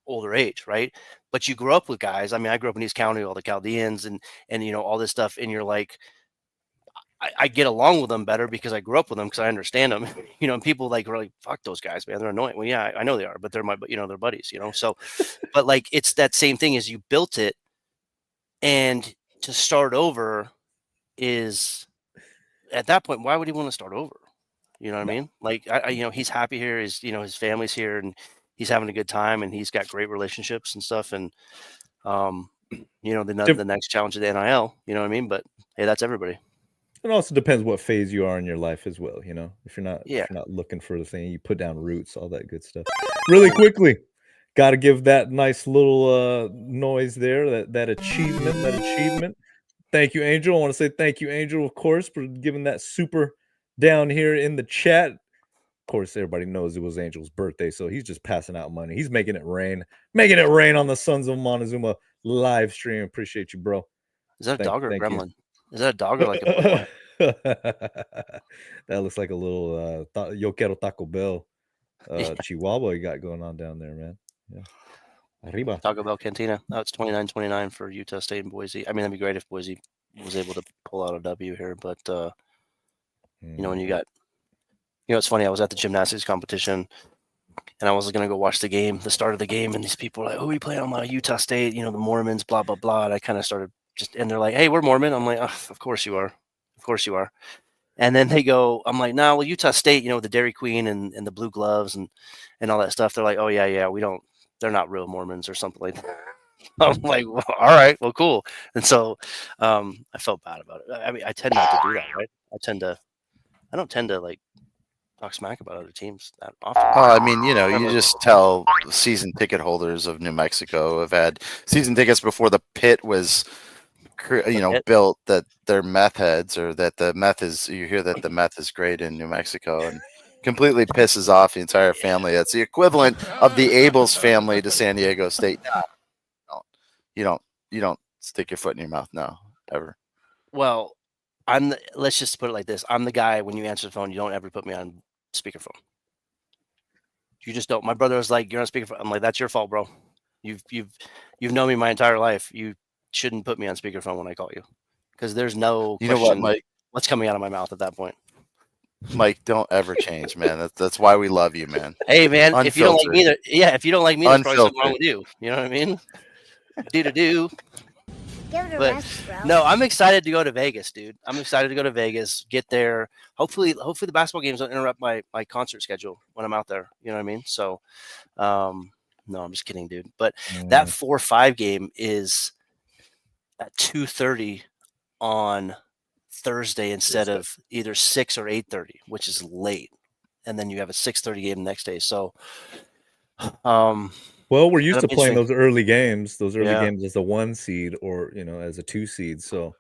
older age, right? But you grew up with guys. I mean, I grew up in East County, all the Chaldeans and all this stuff, and you're like, I get along with them better because I grew up with them because I understand them, and people like are like, fuck those guys, man, they're annoying. Well, yeah, I know they are, but they're they're buddies, so, but like, it's that same thing as you built it, and to start over is at that point, why would he want to start over? You know what I mean? Like, he's happy here. His family's here and he's having a good time and he's got great relationships and stuff. And, the next challenge of the NIL, you know what I mean? But hey, that's everybody. It also depends what phase you are in your life as well. If you're not, Yeah. if you're not looking for the thing, you put down roots, all that good stuff. Really quickly, got to give that nice little noise there, that achievement. Thank you, Angel. I want to say thank you, Angel, of course, for giving that super down here in the chat. Of course, everybody knows it was Angel's birthday, so he's just passing out money. He's making it rain on the Sons of Montezuma live stream. Appreciate you, bro. Is that a dog or a gremlin? Is that a dog or like a That looks like a little Yo Quiero Taco Bell Chihuahua you got going on down there, man. Yeah. Arriba. Taco Bell Cantina. Oh, it's 29-29 for Utah State and Boise. I mean, that'd be great if Boise was able to pull out a W here, but when you got, it's funny. I was at the gymnastics competition, and I was going to go watch the start of the game, and these people were like, "Oh, we play on Utah State, the Mormons, blah blah blah." And I kind of started and they're like, "Hey, we're Mormon." I'm like, oh, "Of course you are, of course you are." And then they go, I'm like, "No, well, Utah State, the Dairy Queen and the blue gloves and all that stuff." They're like, "Oh yeah, we don't. They're not real Mormons or something like that." I'm like, well, all right, well, cool. And so I felt bad about it. I mean, I tend not to do that, right? I don't tend to like talk smack about other teams that often. I mean, you just tell season ticket holders of New Mexico have had season tickets before the pit was, built, that they're meth heads, or that you hear that the meth is great in New Mexico, and completely pisses off the entire family. That's the equivalent of the Abels family to San Diego State. No, you don't stick your foot in your mouth. No, ever. Well, let's just put it like this. I'm the guy, when you answer the phone, you don't ever put me on speakerphone. You just don't. My brother was like, "You're on speakerphone." I'm like, "That's your fault, bro. You've known me my entire life. You shouldn't put me on speakerphone when I call you, because there's no question. You know what, Mike? What's coming out of my mouth at that point?" Mike, don't ever change, man. That's why we love you, man. Hey, man, if you don't like me, if you don't like me, there's probably something wrong with you. You know what I mean? Do. Give it a But rest, bro. no, I'm excited to go to Vegas, dude. I'm excited to go to Vegas, get there. Hopefully the basketball games don't interrupt my concert schedule when I'm out there. You know what I mean? So, no, I'm just kidding, dude. But that 4-5 game is at 2:30 on Thursday instead of either 6 or 8:30, which is late. And then you have a 6:30 game the next day. So, well, we're used to playing those early games as a 1 seed or, as a 2 seed. So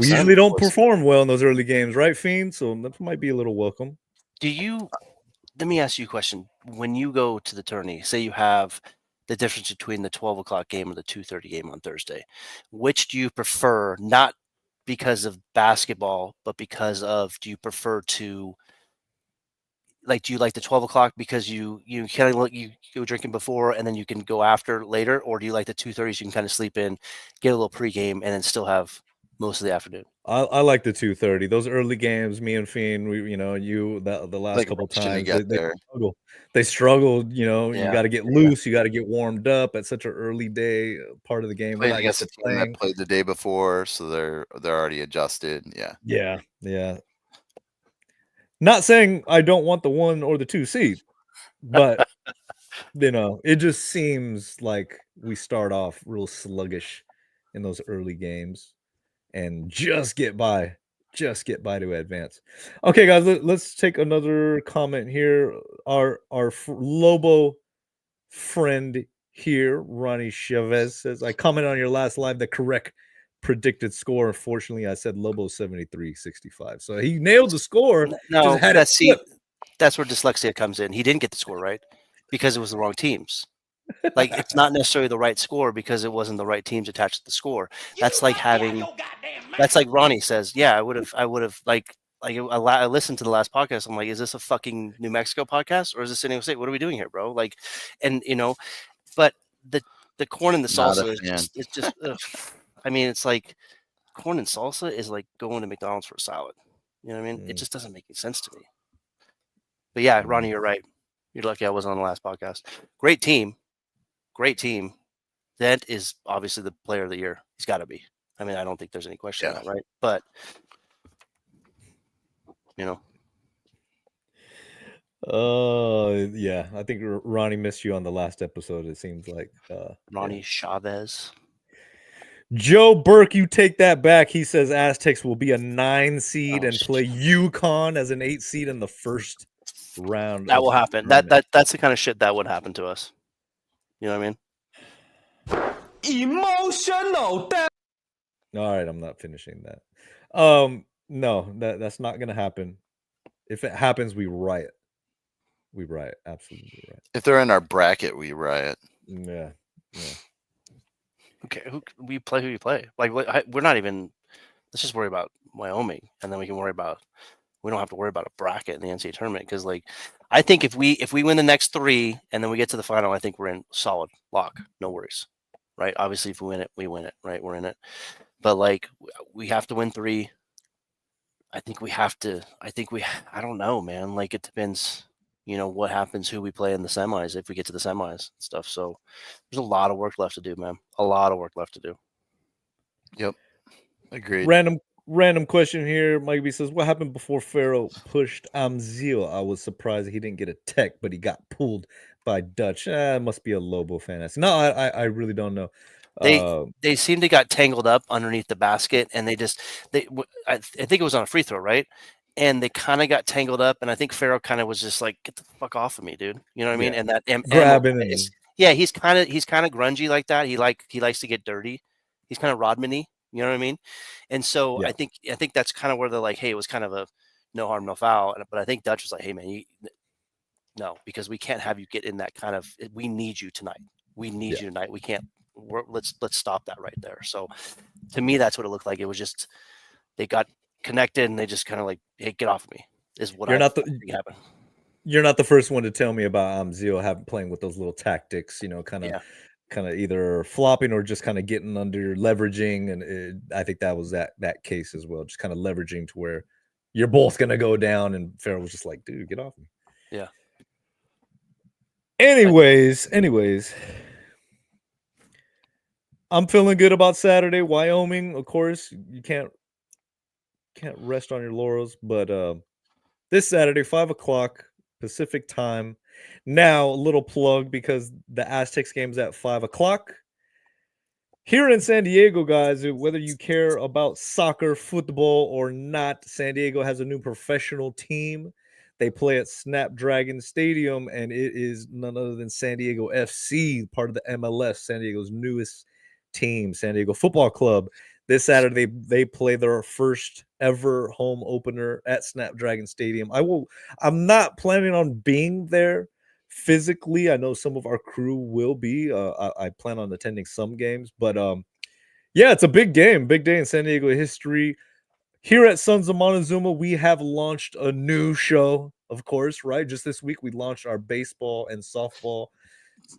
we usually don't perform well in those early games, right, Fiend? So that might be a little welcome. Let me ask you a question. When you go to the tourney, say you have the difference between the 12 o'clock game or the 2:30 game on Thursday, which do you prefer? Not because of basketball, but because of, do you prefer to, like, do you like the 12 o'clock because you kind of you go drinking before and then you can go after later, or do you like the 2:30s? You can kind of sleep in, get a little pregame, and then still have most of the afternoon. I like the 2:30. Those early games, me and Fiend, the last couple times they struggled. You got to get loose, you got to get warmed up at such an early day part of the game. I guess the team that played the day before, so they're already adjusted. Yeah. Not saying I don't want the 1 or the 2 seed, but it just seems like we start off real sluggish in those early games and just get by to advance. Okay, guys, let's take another comment here. Our Lobo friend here, Ronnie Chavez, says, "I commented on your last live the correct predicted score. Unfortunately, I said Lobos 73-65. So he nailed the score. No, that's where dyslexia comes in. He didn't get the score right because it was the wrong teams. Like, it's not necessarily the right score because it wasn't the right teams attached to the score. That's like having. That's like Ronnie says. Yeah, I would have like like I listened to the last podcast. I'm like, is this a fucking New Mexico podcast or is this San Diego State? What are we doing here, bro? Like, and but the corn and the Not a salsa is fan. just ugh. I mean, it's like corn and salsa is like going to McDonald's for a salad. You know what I mean? It just doesn't make any sense to me. But yeah, Ronnie, you're right. You're lucky I wasn't on the last podcast. Great team. That is obviously the player of the year. He's got to be. I mean, I don't think there's any question on that, right? But yeah, I think Ronnie missed you on the last episode. It seems like Ronnie Chavez. Joe Burke, you take that back. He says Aztecs will be a 9 seed and play UConn as an 8 seed in the first round. That will happen. That's the kind of shit that would happen to us. You know what I mean? Emotional. All right, I'm not finishing that. No, that's not gonna happen. If it happens, we riot. We riot, absolutely riot. If they're in our bracket, we riot. Yeah. Okay, who you play? Like we're not even. Let's just worry about Wyoming, and then we can worry about. We don't have to worry about a bracket in the NCAA tournament because, like, I think if we win the next 3 and then we get to the final, I think we're in solid lock, no worries, right? Obviously, if we win it, we win it, right? We're in it, but like we have to win 3. I think we have to. I don't know, man. Like it depends, what happens, who we play in the semis if we get to the semis and stuff. So there's a lot of work left to do, man. A lot of work left to do. Yep, agreed. Random question here. Mike B says, what happened before Pharaoh pushed Amzil? I was surprised he didn't get a tech, but he got pulled by Dutch. It must be a Lobo fan. No, I really don't know. They seemed to got tangled up underneath the basket, and I think it was on a free throw, right? And they kind of got tangled up, and I think Pharaoh kind of was just like, "Get the fuck off of me, dude." You know what I mean? And that grabbing. He's kind of grungy like that. He likes to get dirty. He's kind of Rodman-y. You know what I mean? And so I think that's kind of where they're like, hey, it was kind of a no harm, no foul. But I think Dutch was like, hey, man, no, because we can't have you get in that kind of. We need you tonight. We need you tonight. We can't. Let's stop that right there. So to me, that's what it looked like. It was just they got connected and they just kind of like, hey, get off of me. Is what think happened. You're not the first one to tell me about Amzil playing with those little tactics. Kind of either flopping or just kind of getting under leveraging. And I think that was that case as well. Just kind of leveraging to where you're both going to go down. And Pharaoh was just like, dude, get off me. Yeah. Anyways, I'm feeling good about Saturday. Wyoming, of course, you can't rest on your laurels. But this Saturday, 5:00 Pacific time. Now, a little plug because the Aztecs game's at 5:00 here in San Diego, guys. Whether you care about soccer, football, or not, San Diego has a new professional team. They play at Snapdragon Stadium, and it is none other than San Diego FC, part of the MLS, San Diego's newest team, San Diego Football Club. This Saturday, they play their first ever home opener at Snapdragon Stadium. I'm not planning on being there physically. I know some of our crew will be. I plan on attending some games, but it's a big game, big day in San Diego history. Here at Sons of Montezuma, we have launched a new show, of course, right? Just this week, we launched our baseball and softball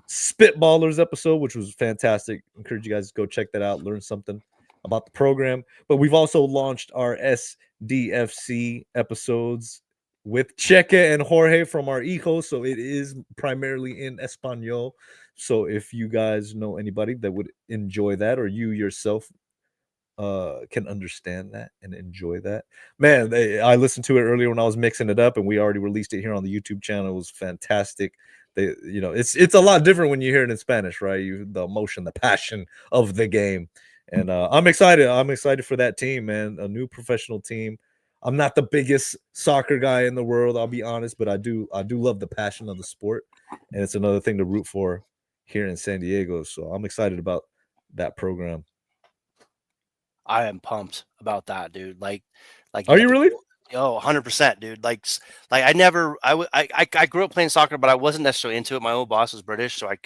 Spitballers episode, which was fantastic. Encourage you guys to go check that out, learn something about the program. But we've also launched our SDFC episodes with Checa and Jorge from our Hijos, so it is primarily in Espanol. So if you guys know anybody that would enjoy that, or you yourself can understand that and enjoy that, man, I listened to it earlier when I was mixing it up, and we already released it here on the YouTube channel. It was fantastic. It's a lot different when you hear it in Spanish, right? The emotion, the passion of the game. And I'm excited. I'm excited for that team, man. A new professional team. I'm not the biggest soccer guy in the world, I'll be honest, but I do love the passion of the sport, and it's another thing to root for here in San Diego. So I'm excited about that program. I am pumped about that, dude. Like, are you really? Oh, 100%, dude. Like I grew up playing soccer, but I wasn't necessarily into it. My old boss was British, so I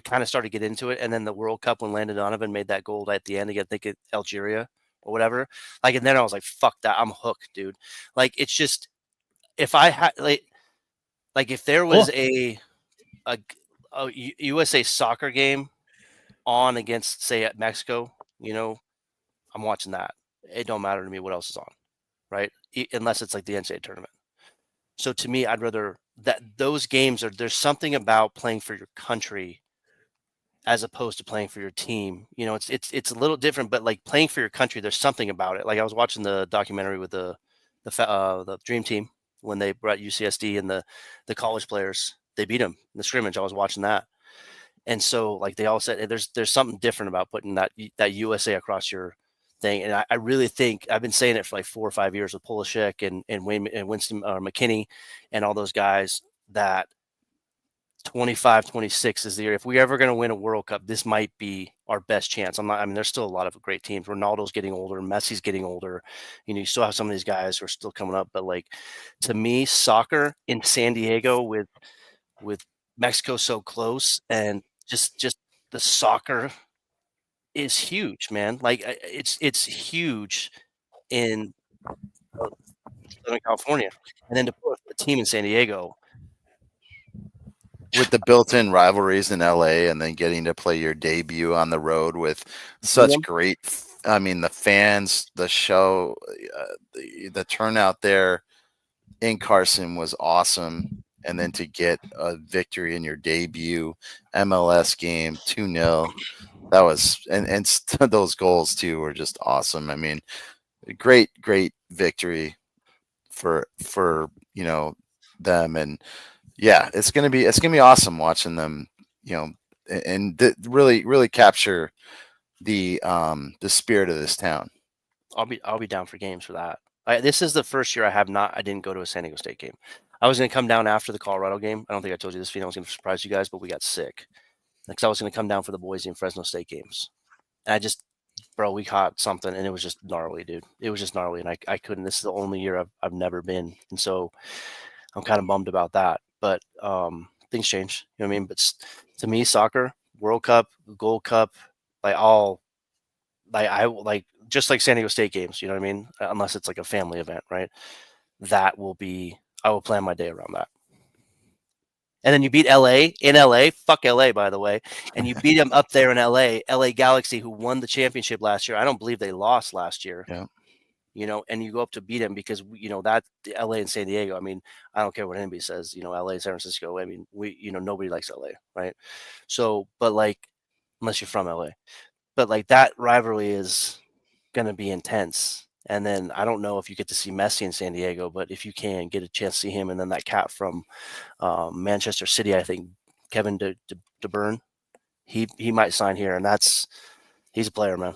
kind of started to get into it. And then the World Cup when Landon Donovan made that goal at the end, I think at Algeria, or whatever. Like, and then I was like, fuck that, I'm hooked, dude. Like, it's just, if I had like if there was a USA soccer game on against, say, at Mexico, you know, I'm watching that. It don't matter to me what else is on, right? Unless it's like the NCAA tournament. So to me, I'd rather that those games there's something about playing for your country as opposed to playing for your team. You know, it's a little different, but like playing for your country, there's something about it. Like I was watching the documentary with the Dream Team when they brought UCSD and the college players. They beat them in the scrimmage. I was watching that. And so, like they all said, there's something different about putting that USA across your thing. And I really think I've been saying it for like 4 or 5 years with Pulisic and Winston McKinney and all those guys, that 25, 26 is the year. If we're ever going to win a World Cup, this might be our best chance. I mean, there's still a lot of great teams. Ronaldo's getting older. Messi's getting older. You know, you still have some of these guys who are still coming up. But like, to me, soccer in San Diego with Mexico so close, and just the soccer is huge, man. Like it's huge in Southern California, and then to put a team in San Diego with the built-in rivalries in LA, and then getting to play your debut on the road with such great, I mean, the fans, the show, the turnout there in Carson was awesome. And then to get a victory in your debut MLS game, 2-0, that was, and those goals too were just awesome. I mean, great victory for you know, them. And yeah, it's gonna be awesome watching them, you know, and really capture the spirit of this town. I'll be down for games for that. This is the first year I didn't go to a San Diego State game. I was going to come down after the Colorado game. I don't think I told you this, I was going to surprise you guys, but we got sick because I was going to come down for the Boise and Fresno State games. And we caught something, and it was just gnarly, dude. It was just gnarly, and I couldn't. This is the only year I've never been, and so I'm kind of bummed about that. But things change, you know what I mean? But to me, soccer, World Cup, Gold Cup, just like San Diego State games, you know what I mean? Unless it's like a family event, right? I will plan my day around that. And then you beat LA in LA, fuck LA, by the way. And you beat them up there in LA Galaxy, who won the championship last year. I don't believe they lost last year. Yeah. You know, and you go up to beat them because, you know, that LA and San Diego, I mean, I don't care what anybody says, you know, LA, San Francisco. I mean, nobody likes LA, right? So, but like, unless you're from LA, but like that rivalry is going to be intense. And then I don't know if you get to see Messi in San Diego, but if you can get a chance to see him, and then that cat from Manchester City, I think Kevin De Bruyne, he might sign here, and he's a player, man.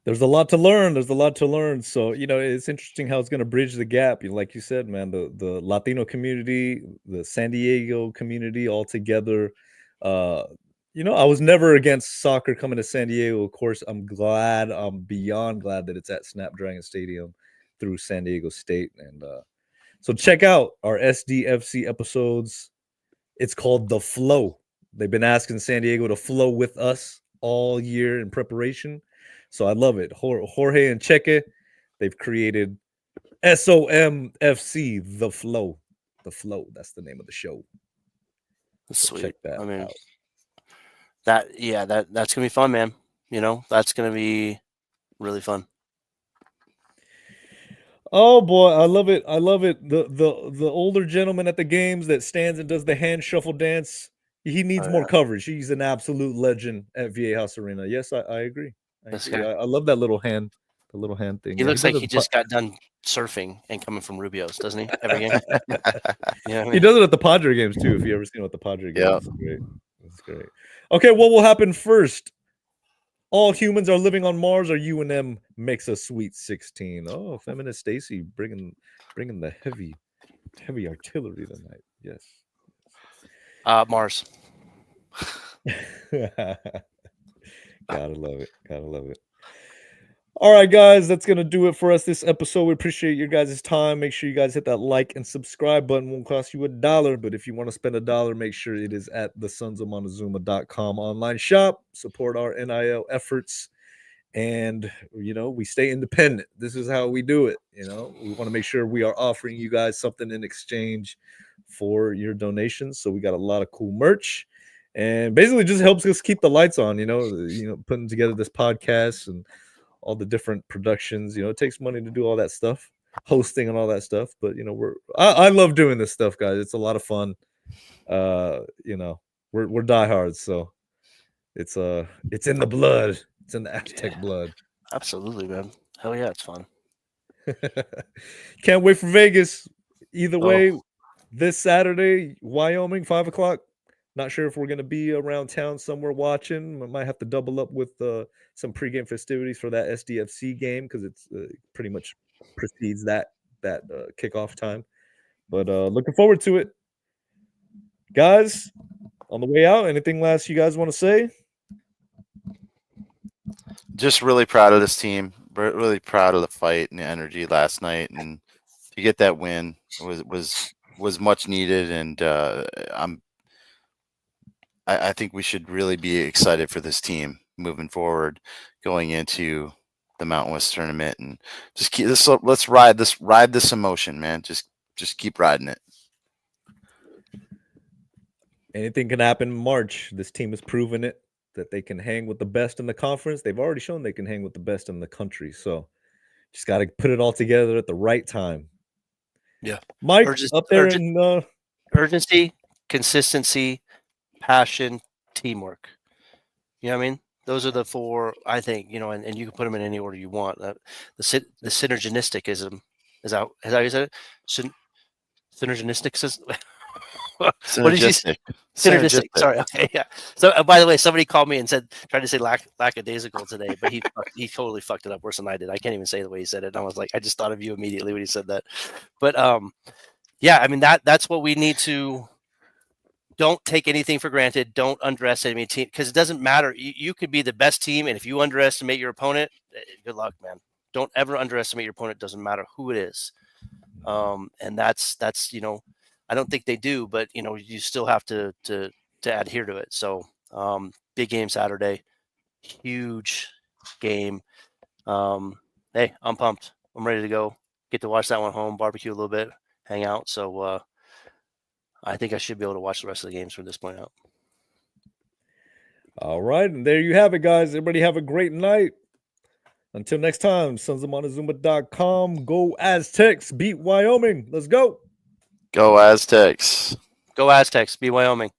There's a lot to learn. So, you know, it's interesting how it's going to bridge the gap. You know, like you said, man, the Latino community, the San Diego community all together. You know, I was never against soccer coming to San Diego. Of course, I'm beyond glad that it's at Snapdragon Stadium through San Diego State. And so check out our SDFC episodes. It's called The Flow. They've been asking San Diego to flow with us all year in preparation. So I love it. Jorge and Cheque, they've created SOMFC, The Flow. The Flow, that's the name of the show. So sweet. Check that out. That's gonna be fun, man. You know, that's gonna be really fun. Oh boy, I love it. The older gentleman at the games that stands and does the hand shuffle dance, he needs more coverage. He's an absolute legend at Viejas Arena. Yes, I agree. I love that little hand, thing. He looks like he just got done surfing and coming from Rubio's, doesn't he? Every game. Yeah, he does it at the Padre games too. If you ever seen him at the Padre games, That's great. Okay, what will happen first? All humans are living on Mars, or UNM makes a Sweet 16. Oh, Feminist Stacy bringing the heavy artillery tonight. Yes. Mars. Gotta love it. All right, guys, that's gonna do it for us this episode. We appreciate your guys' time. Make sure you guys hit that like and subscribe button. Won't cost you $1, but if you want to spend $1, make sure it is at the sonsofmontezuma.com online shop. Support our NIL efforts. and we stay independent. This is how we do it. We want to make sure we are offering you guys something in exchange for your donations. So we got a lot of cool merch, and basically just helps us keep the lights on. Putting together this podcast and all the different productions. It takes money to do all that stuff, hosting and all that stuff. But I love doing this stuff, guys. It's a lot of fun. We're diehards, so it's in the blood. It's in the Aztec blood. Absolutely, man. Hell yeah, it's fun. Can't wait for Vegas. Either way, this Saturday, Wyoming, 5:00. Not sure if we're going to be around town somewhere watching. I might have to double up with some pregame festivities for that SDFC game because it's pretty much precedes that kickoff time. But looking forward to it. Guys, on the way out, anything last you guys want to say? Just really proud of this team. Really proud of the fight and the energy last night, and to get that win was much needed. And I think we should really be excited for this team moving forward, going into the Mountain West tournament, and just keep this. Let's ride this emotion, man. Just keep riding it. Anything can happen in March. This team has proven it, that they can hang with the best in the conference. They've already shown they can hang with the best in the country. So just got to put it all together at the right time. Yeah. Mike, up there in urgency, consistency, passion, teamwork. You know what I mean? Those are the four, I think, and you can put them in any order you want. The synergisticism, is that how you said it? Synergisticism. What did you say? Synergistic. Sorry. Okay. Yeah. So, by the way, somebody called me and tried to say lackadaisical today, but he totally fucked it up worse than I did. I can't even say the way he said it. And I was like, I just thought of you immediately when he said that. But yeah, I mean that's what we need to. Don't take anything for granted. Don't underestimate team, because it doesn't matter. You could be the best team, and if you underestimate your opponent, good luck, man. Don't ever underestimate your opponent. Doesn't matter who it is. And that's I don't think they do, but you still have to adhere to it. So big game Saturday, huge game. Hey, I'm pumped. I'm ready to go. Get to watch that one home, barbecue a little bit, hang out. So I think I should be able to watch the rest of the games from this point out. All right, and there you have it, guys. Everybody have a great night. Until next time, sonsofmontezuma.com. Go Aztecs. Beat Wyoming. Let's go. Go Aztecs. Go Aztecs. Beat Wyoming.